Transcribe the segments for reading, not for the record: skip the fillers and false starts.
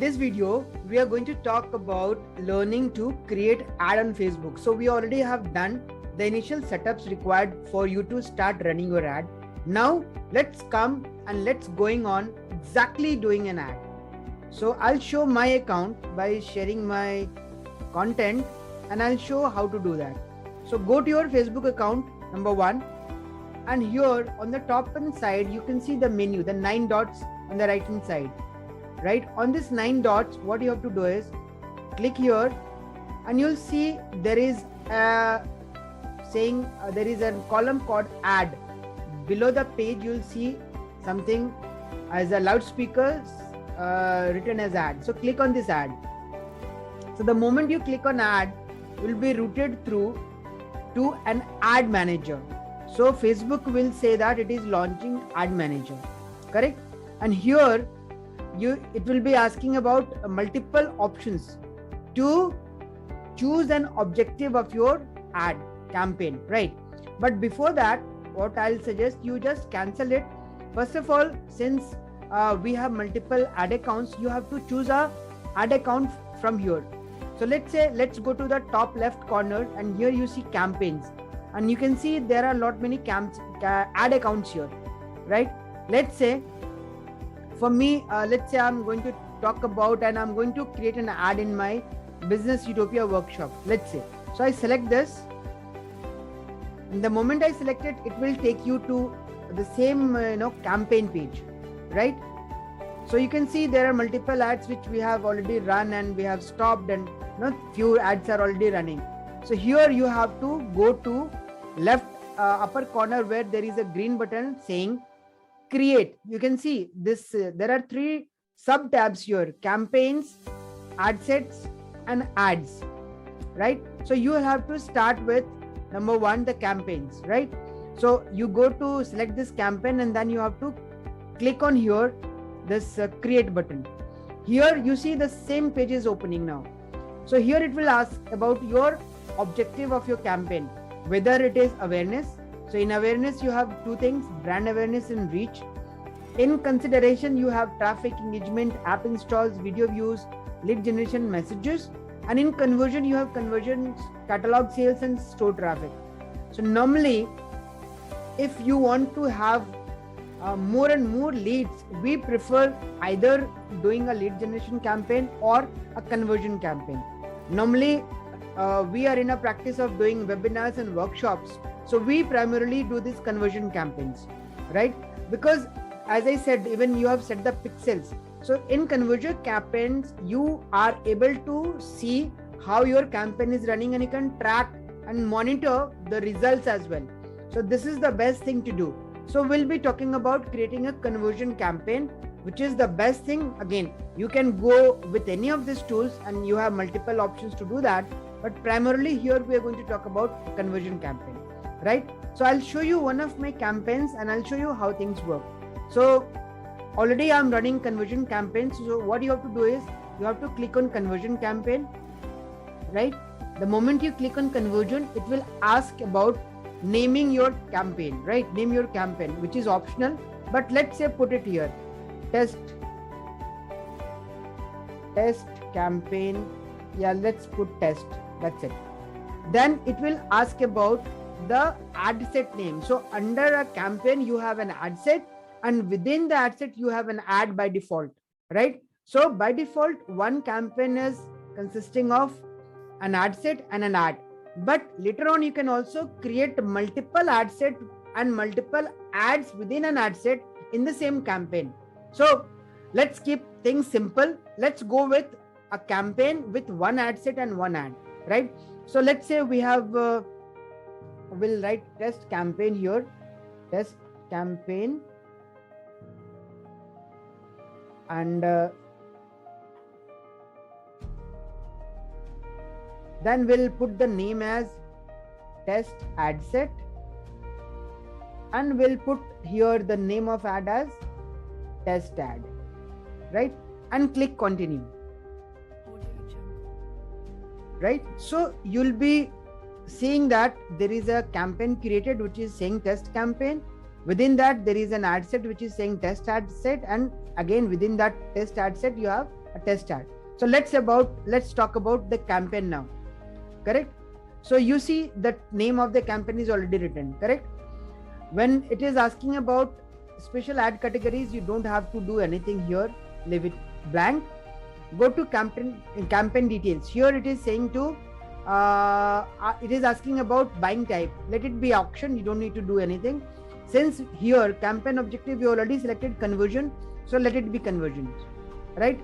this video, we are going to talk about learning to create ad on Facebook. So we already have done the initial setups required for you to start running your ad. Now let's come and let's going on exactly doing an ad. So I'll show my account by sharing my content and I'll show how to do that. So go to your Facebook account, number one, and here on the top hand side, you can see the menu, the 9 dots on the right hand side. Right on this 9 dots, what you have to do is click here and you'll see there is a there is a column called ad. Below the page you'll see something as a loudspeaker written as ad. So click on this ad. So the moment you click on ad, you will be routed through to an ad manager. So Facebook will say that it is launching ad manager, correct? And here it will be asking about multiple options to choose an objective of your ad campaign, right? But before that, what I'll suggest, you just cancel it. First of all, since we have multiple ad accounts, you have to choose a ad account from here. So let's go to the top left corner and here you see campaigns and you can see there are many ad accounts here, right? Let's say for me, let's say I'm going to talk about and I'm going to create an ad in my Business Utopia workshop, let's say. So I select this. And the moment I select it, it will take you to the same campaign page, right? So you can see there are multiple ads which we have already run and we have stopped, and few ads are already running. So here you have to go to left upper corner where there is a green button saying create. You can see this there are 3 sub tabs here: campaigns, ad sets and ads, right? So you have to start with number 1, the campaigns, right? So you go to select this campaign and then you have to click on here this create button. Here you see the same page is opening now. So here it will ask about your objective of your campaign, whether it is awareness. So in awareness, you have 2 things: brand awareness and reach. In consideration, you have traffic, engagement, app installs, video views, lead generation, messages. And in conversion, you have conversions, catalog sales and store traffic. So normally, if you want to have more and more leads, we prefer either doing a lead generation campaign or a conversion campaign. Normally, we are in a practice of doing webinars and workshops. So we primarily do these conversion campaigns, right? Because as I said, even you have set the pixels. So in conversion campaigns, you are able to see how your campaign is running and you can track and monitor the results as well. So this is the best thing to do. So we'll be talking about creating a conversion campaign, which is the best thing. Again, you can go with any of these tools and you have multiple options to do that. But primarily here we are going to talk about conversion campaign, right? So I'll show you one of my campaigns and I'll show you how things work. So already I'm running conversion campaigns. So what you have to do is you have to click on conversion campaign, right? The moment you click on conversion, it will ask about naming your campaign, right? Name your campaign, which is optional, but let's say put it here, test campaign. Yeah, let's put test. That's it. Then it will ask about the ad set name. So under a campaign, you have an ad set, and within the ad set, you have an ad by default, right? So by default, one campaign is consisting of an ad set and an ad. But later on, you can also create multiple ad set and multiple ads within an ad set in the same campaign. So let's keep things simple. Let's go with a campaign with one ad set and one ad, right? So let's say we have, we'll write test campaign here, test campaign, and then we'll put the name as test ad set, and we'll put here the name of ad as test ad, right? And click continue, right? So you'll be seeing that there is a campaign created which is saying test campaign. Within that, there is an ad set which is saying test ad set, and again within that test ad set you have a test ad. So let's talk about the campaign now. Correct? So you see the name of the campaign is already written. Correct? When it is asking about special ad categories, you don't have to do anything here. Leave it blank. Go to campaign details. Here it is saying to it is asking about buying type. Let it be auction. You don't need to do anything. Since here campaign objective you already selected conversion, so let it be conversions, right?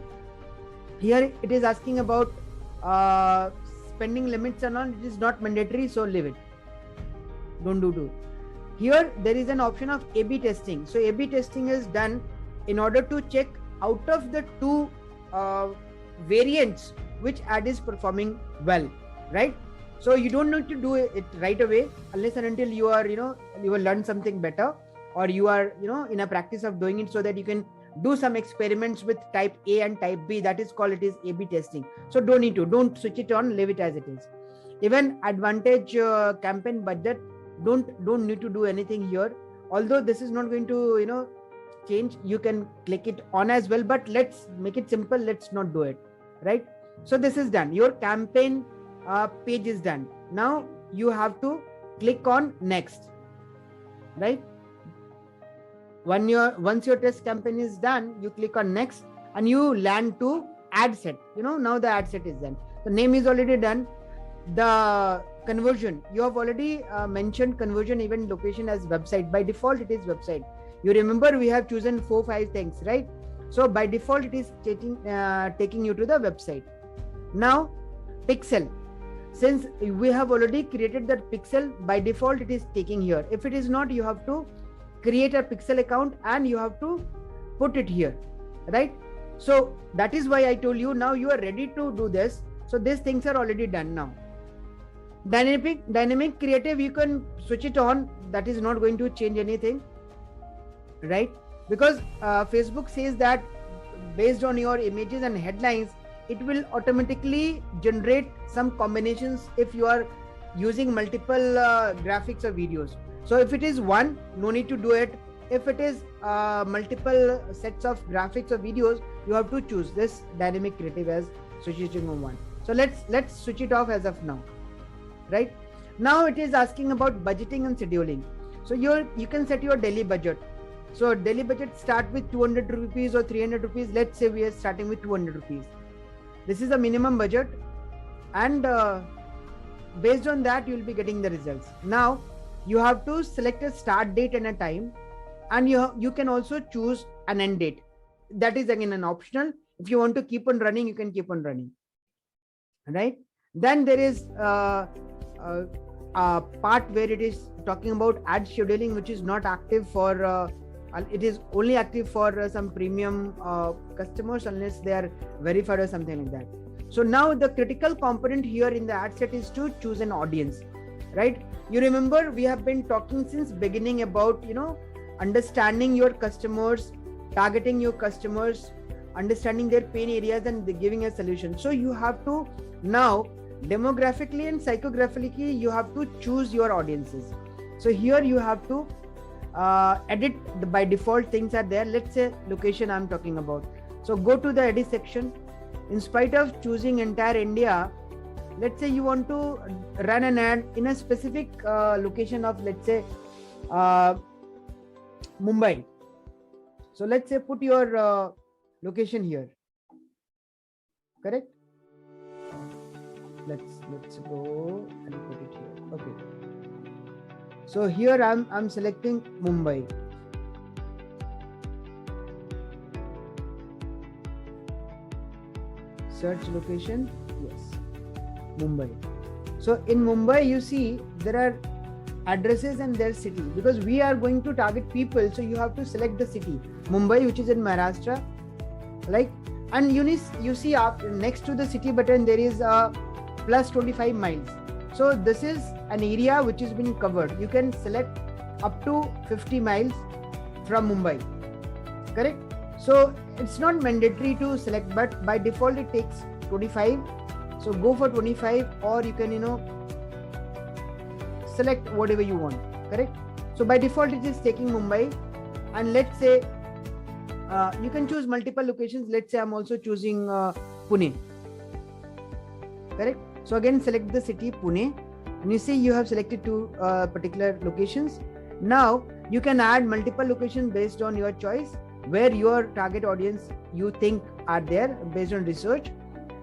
Here it is asking about spending limits and all. It is not mandatory, so leave it. Don't do. Here there is an option of A/B testing. So A/B testing is done in order to check out of the two variants which ad is performing well, right? So you don't need to do it right away unless and until you are, you will learn something better, or you are, in a practice of doing it, so that you can do some experiments with type A and type B. That is called, it is A/B testing. So don't switch it on, leave it as it is. Even advantage campaign budget, don't need to do anything here. Although this is not going to, change, you can click it on as well, but let's make it simple. Let's not do it, right? So this is done. Your campaign page is done. Now you have to click on next, right? Once your test campaign is done, you click on next and you land to ad set. Now the ad set is done. The name is already done. The conversion, you have already mentioned conversion event location as website. By default it is website. You remember we have chosen 4-5 things, right? So by default it is taking you to the website. Now pixel, since we have already created that pixel, by default it is taking here. If it is not, you have to create a pixel account and you have to put it here, right? So that is why I told you, now you are ready to do this. So these things are already done now. Dynamic creative, you can switch it on. That is not going to change anything, right? Because Facebook says that based on your images and headlines, it will automatically generate some combinations if you are using multiple graphics or videos. So if it is one, no need to do it. If it is multiple sets of graphics or videos, you have to choose this dynamic creative as switching on one. So let's switch it off as of now, right? Now it is asking about budgeting and scheduling. So you can set your daily budget. So daily budget start with 200 rupees or 300 rupees. Let's say we are starting with 200 rupees. This is a minimum budget, and based on that you will be getting the results. Now you have to select a start date and a time, and you can also choose an end date. That is again an optional. If you want to keep on running, you can keep on running, right? Then there is a part where it is talking about ad scheduling, which is not active for it is only active for some premium customers unless they are verified or something like that. So now the critical component here in the ad set is to choose an audience, right? You remember we have been talking since beginning about understanding your customers, targeting your customers, understanding their pain areas and giving a solution. So you have to now demographically and psychographically you have to choose your audiences. So here you have to edit. By default things are there. Let's say location I'm talking about. So go to the edit section. In spite of choosing entire India, let's say you want to run an ad in a specific location of, let's say, Mumbai. So let's say put your location here. Correct? Let's go and put it here. Okay. So here I'm selecting Mumbai. Search location, yes, Mumbai. So in Mumbai you see there are addresses and their city, because we are going to target people, so you have to select the city Mumbai, which is in Maharashtra, like, and you see next to the city button there is a plus 25 miles. So this is an area which is being covered. You can select up to 50 miles from Mumbai, correct? So it's not mandatory to select, but by default it takes 25. So go for 25, or you can select whatever you want, correct? So by default it is taking Mumbai, and let's say you can choose multiple locations. Let's say I'm also choosing Pune. Correct. So again, select the city Pune, and you see you have selected two particular locations. Now you can add multiple locations based on your choice, where your target audience you think are there based on research.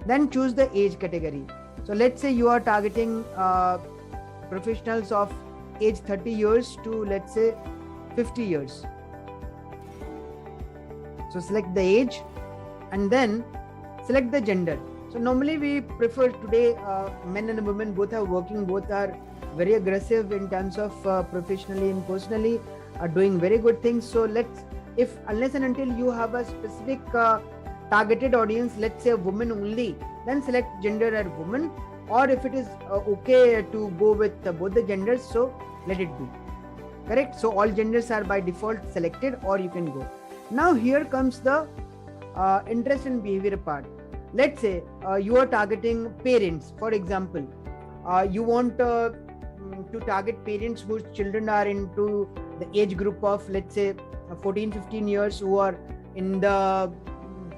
Then choose the age category. So let's say you are targeting professionals of age 30 years to, let's say, 50 years. So select the age and then select the gender. So normally we prefer today, men and women both are working, both are very aggressive in terms of professionally and personally, are doing very good things. So unless and until you have a specific targeted audience, let's say a woman only, then select gender as woman. Or if it is okay to go with both the genders, so let it be. Correct. So all genders are by default selected, or you can go. Now here comes the interest and behavior part. Let's say you are targeting parents, for example. You want to target parents whose children are into the age group of, let's say, 14-15 years, who are in the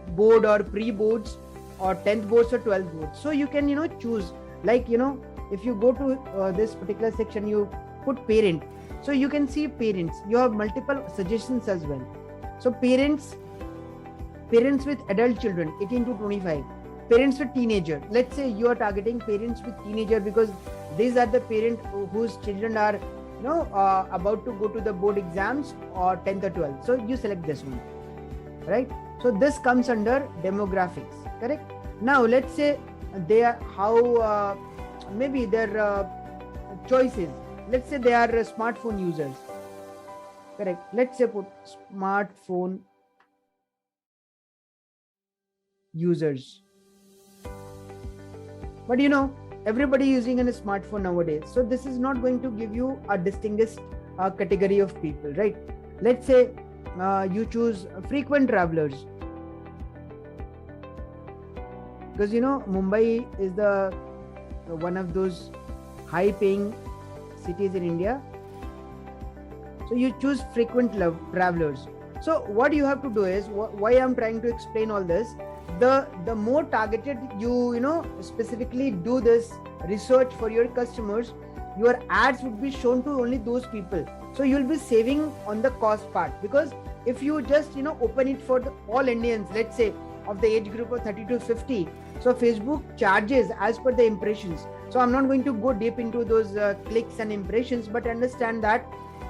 board or pre-boards or 10th boards or 12th boards. So you can choose, like if you go to this particular section, you put parent, so you can see parents. You have multiple suggestions as well. So parents with adult children 18 to 25, parents with teenager. Let's say you are targeting parents with teenager because these are the parents whose children are about to go to the board exams or 10th or 12th. So you select this one, right? So this comes under demographics. Correct. Now let's say they are maybe their choices. Let's say they are smartphone users. Correct. Let's say put smartphone users. But everybody using a smartphone nowadays. So this is not going to give you a distinguished category of people, right? Let's say you choose frequent travelers. Because Mumbai is the one of those high paying cities in India. So you choose frequent travelers. So what you have to do is, why I'm trying to explain all this, the more targeted you specifically do this research for your customers, your ads would be shown to only those people. So you'll be saving on the cost part, because if you just open it for all Indians, let's say of the age group of 30 to 50, so Facebook charges as per the impressions. So I'm not going to go deep into those clicks and impressions, but understand that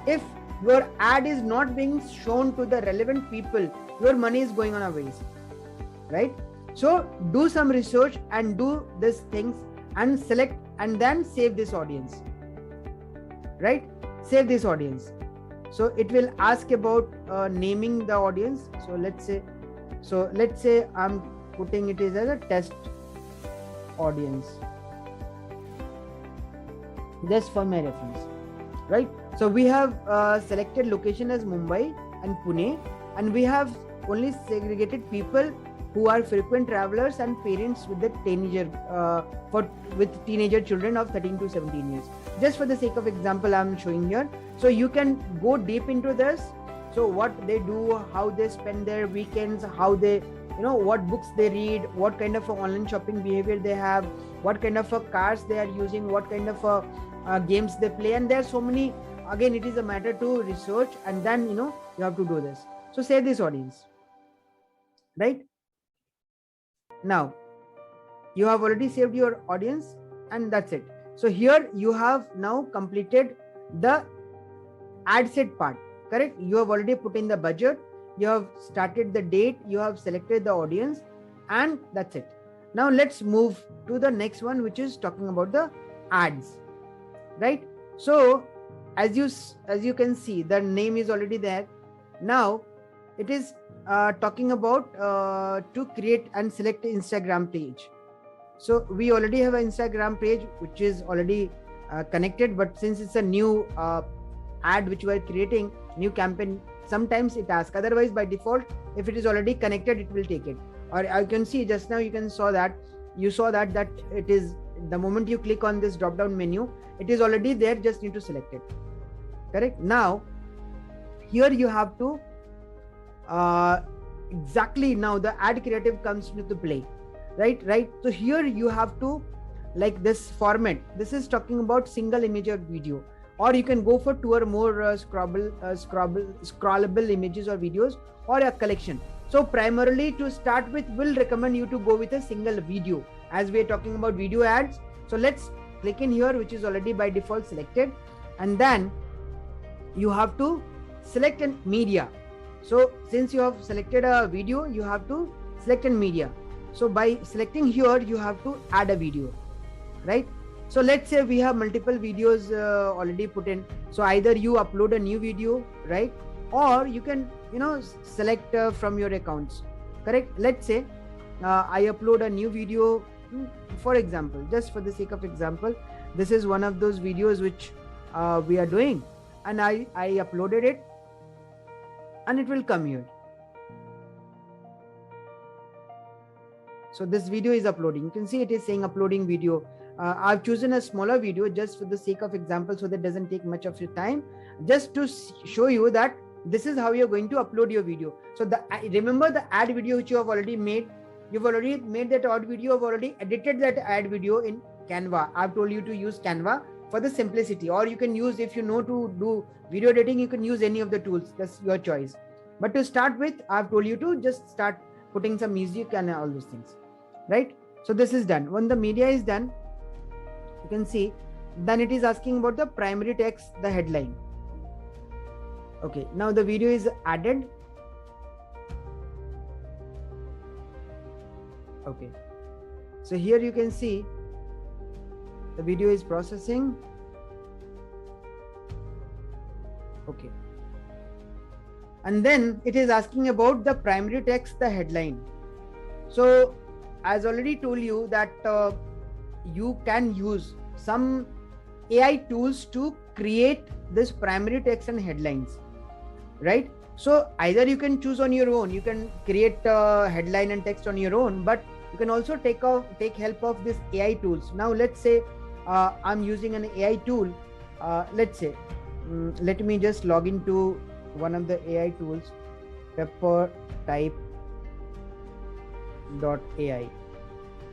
if your ad is not being shown to the relevant people, your money is going on a waste, right? So do some research and do these things and select and then save this audience, right? Save this audience. So it will ask about naming the audience. So let's say I'm putting it as a test audience, just for my reference, right? So we have selected location as Mumbai and Pune, and we have only segregated people who are frequent travelers and parents with the teenager with teenager children of 13 to 17 years. Just for the sake of example, I'm showing here. So you can go deep into this. So what they do, how they spend their weekends, how they what books they read, what kind of online shopping behavior they have, what kind of cars they are using, what kind of games they play, and there are so many. Again, it is a matter to research, and then you have to do this. So save this audience, right? Now you have already saved your audience, and that's it. So here you have now completed the ad set part. Correct. You have already put in the budget, you have started the date, you have selected the audience, and that's it. Now let's move to the next one, which is talking about the ads, right? So as you can see, the name is already there. Now it is talking about to create and select an Instagram page. So we already have an Instagram page which is already connected, but since it's a new ad which we are creating, new campaign, sometimes it asks. Otherwise, by default, if it is already connected, it will take it. Or I can see just now you saw that it is, the moment you click on this drop down menu, it is already there, just need to select it. Correct. Now here you have to exactly now the ad creative comes into play, right? So here you have to, like this format, this is talking about single image or video, or you can go for two or more scrollable images or videos, or a collection. So primarily to start with, we'll recommend you to go with a single video, as we are talking about video ads. So let's click in here, which is already by default selected, and then you have to select a media. So since you have selected a video, you have to select a media. So by selecting here, you have to add a video, right? So let's say we have multiple videos already put in. So either you upload a new video, right? Or you can, select from your accounts, correct? Let's say I upload a new video. For example, just for the sake of example, this is one of those videos which we are doing, and I uploaded it, and it will come here. So this video is uploading. You can see it is saying uploading video. I've chosen a smaller video just for the sake of example, so that doesn't take much of your time, just to show you that this is how you're going to upload your video. So remember the ad video which you have already made. You've already made that ad video. I've already edited that ad video in Canva. I've told you to use Canva for the simplicity, or you can use, if you know to do video editing, you can use any of the tools. That's your choice. But to start with, I've told you to just start putting some music and all those things, right? So this is done. When the media is done, you can see, then it is asking about the primary text, the headline. Okay, now the video is added. Okay, so here you can see the video is processing. Okay, and then it is asking about the primary text, the headline. So as already told you that you can use some AI tools to create this primary text and headlines, right? So either you can choose on your own, you can create headline and text on your own, but you can also take help of this AI tools. Now let's say I'm using an AI tool. Let's say let me just log into one of the AI tools, peppertype.ai.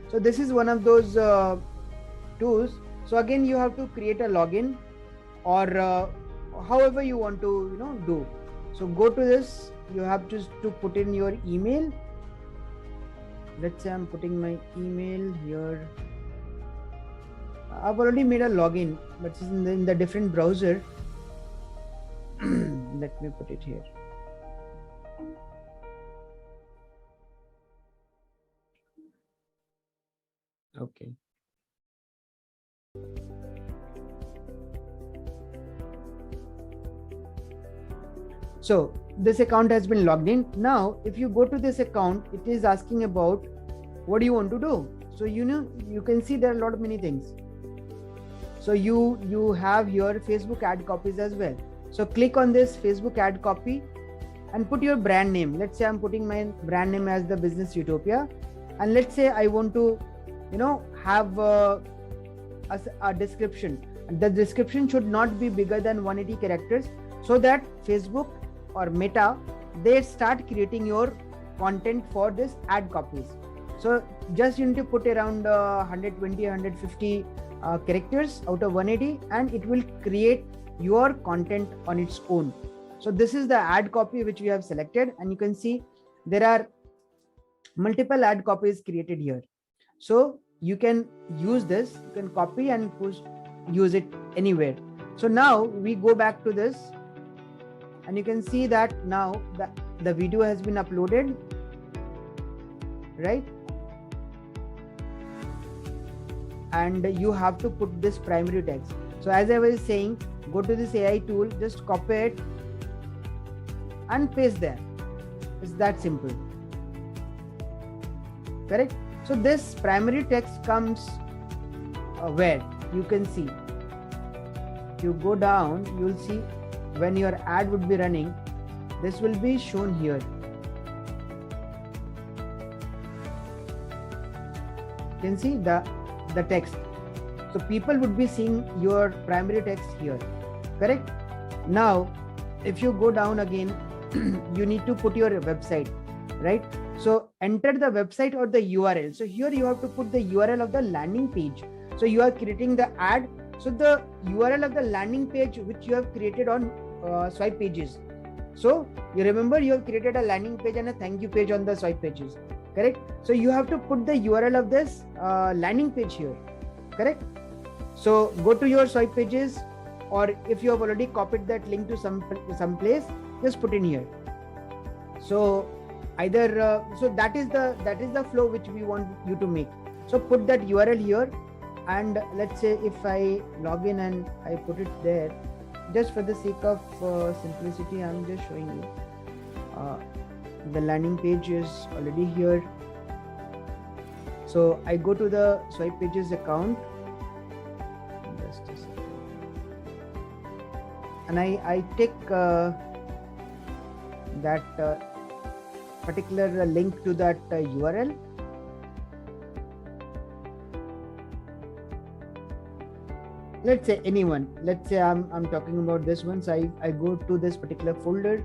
So this is one of those tools. So again, you have to create a login, or however you want to do. So go to this, you have to put in your email. Let's say I'm putting my email here. I've already made a login, but it's in the different browser. Let me put it here. Okay. So this account has been logged in. Now, if you go to this account, it is asking about what do you want to do. So you can see there are a lot of many things. So you have here Facebook ad copies as well. So click on this Facebook ad copy and put your brand name. Let's say I'm putting my brand name as the Business Utopia, and let's say I want to have a description. The description should not be bigger than 180 characters, so that Facebook or Meta, they start creating your content for this ad copies. So just you need to put around 120 150 characters out of 180, and it will create your content on its own. So this is the ad copy which we have selected, and you can see there are multiple ad copies created here. So you can use this, you can copy and use it anywhere. So now we go back to this, and you can see that now the video has been uploaded, right? And you have to put this primary text. So as I was saying, go to this AI tool, just copy it and paste there. It's that simple, correct? So this primary text comes where you can see, if you go down, you will see when your ad would be running, this will be shown here. You can see the text. So people would be seeing your primary text here, correct? Now if you go down again, you need to put your website. right? So enter the website or the URL. So here you have to put the URL of the landing page. So you are creating the ad. So the URL of the landing page which you have created on swipe pages. So you remember you have created a landing page and a thank you page on the swipe pages, correct? So you have to put the URL of this landing page here, correct? So go to your swipe pages, or if you have already copied that link to some place, just put in here. So either so that is the flow which we want you to make. So put that URL here, and let's say if I log in and I put it there, just for the sake of simplicity, I'm just showing you. The landing page is already here. So I go to the swipe pages account, just a second, and I take that particular link to that URL. Let's say anyone, let's say I'm talking about this one. So I go to this particular folder,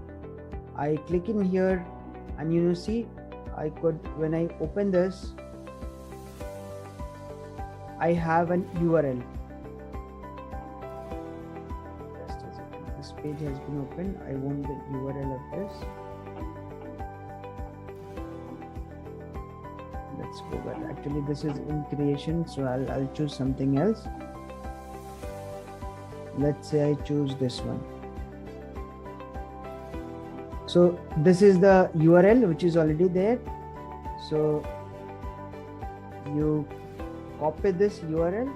I click in here, and you see I could, when I open this, I have an URL. Just a second, this page has been opened. I want the URL of this. Let's go back. Actually this is in creation, so I'll choose something else. Let's say I choose this one. So this is the URL which is already there. So you copy this URL,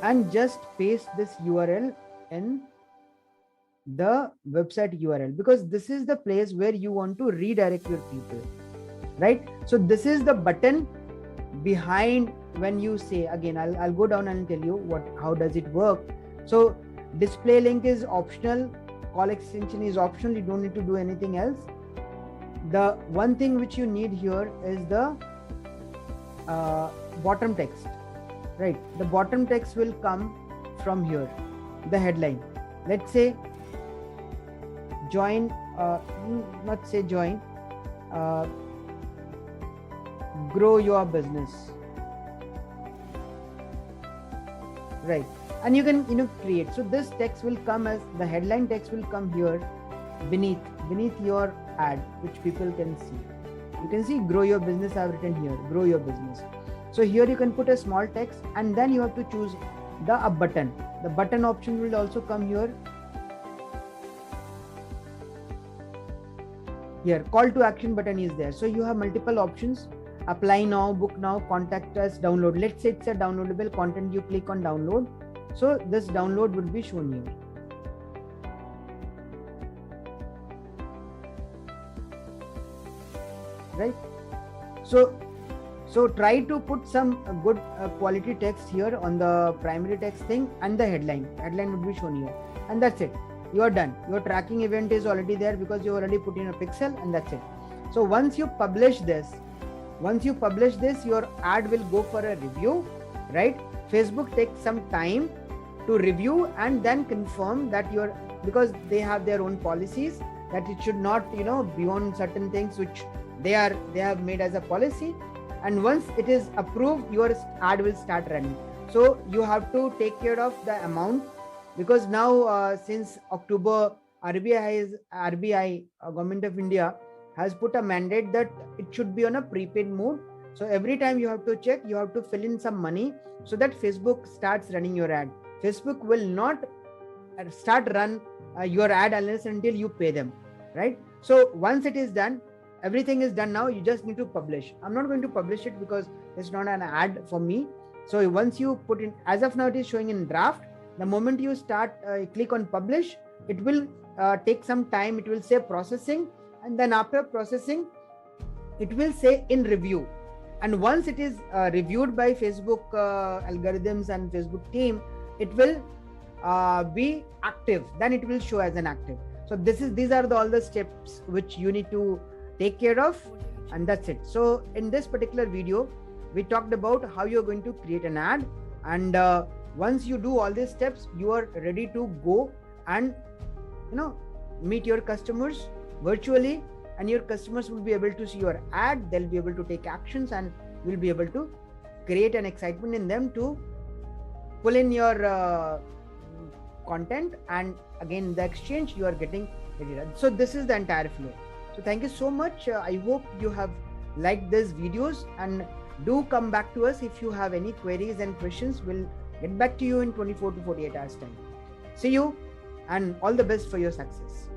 and just paste this URL in the website URL, because this is the place where you want to redirect your people, right? So this is the button behind when you say, again I'll go down and tell you how does it work. So display link is optional, call extension is optional, you don't need to do anything else. The one thing which you need here is the bottom text, right? The bottom text will come from here, the headline. Let's say join, not say join, grow your business, right? And you can create. So this text will come as the headline text will come here beneath your ad, which people can see. You can see grow your business. I've written here grow your business. So here you can put a small text, and then you have to choose the button. The button option will also come here. Here call to action button is there. So you have multiple options: apply now, book now, contact us, download. Let's say it's a downloadable content, you click on download. So this download would be shown here, right? So try to put some good quality text here on the primary text thing, and the headline would be shown here, and that's it. You are done. Your tracking event is already there because you already put in a pixel, and that's it. So once you publish this, your ad will go for a review, right? Facebook takes some time to review and then confirm that because they have their own policies that it should not, beyond certain things which they have made as a policy. And once it is approved, your ad will start running. So you have to take care of the amount, because now since October, RBI, Government of India, has put a mandate that it should be on a prepaid mode. So every time you have to check, you have to fill in some money so that Facebook starts running your ad. Facebook will not run your ad unless until you pay them, right? So once it is done, everything is done now, you just need to publish. I'm not going to publish it because it's not an ad for me. So once you put in, as of now it is showing in draft. The moment you start click on publish, it will take some time. It will say processing, and then after processing, it will say in review. And once it is reviewed by Facebook algorithms and Facebook team, it will be active. Then it will show as an active. So these are all the steps which you need to take care of, and that's it. So in this particular video, we talked about how you're going to create an ad, and once you do all these steps, you are ready to go and meet your customers virtually, and your customers will be able to see your ad. They'll be able to take actions, and you'll be able to create an excitement in them to pull in your content, and again in the exchange you are getting the data. So this is the entire flow. So thank you so much. I hope you have liked these videos, and do come back to us if you have any queries and questions. We'll get back to you in 24 to 48 hours time. See you, and all the best for your success.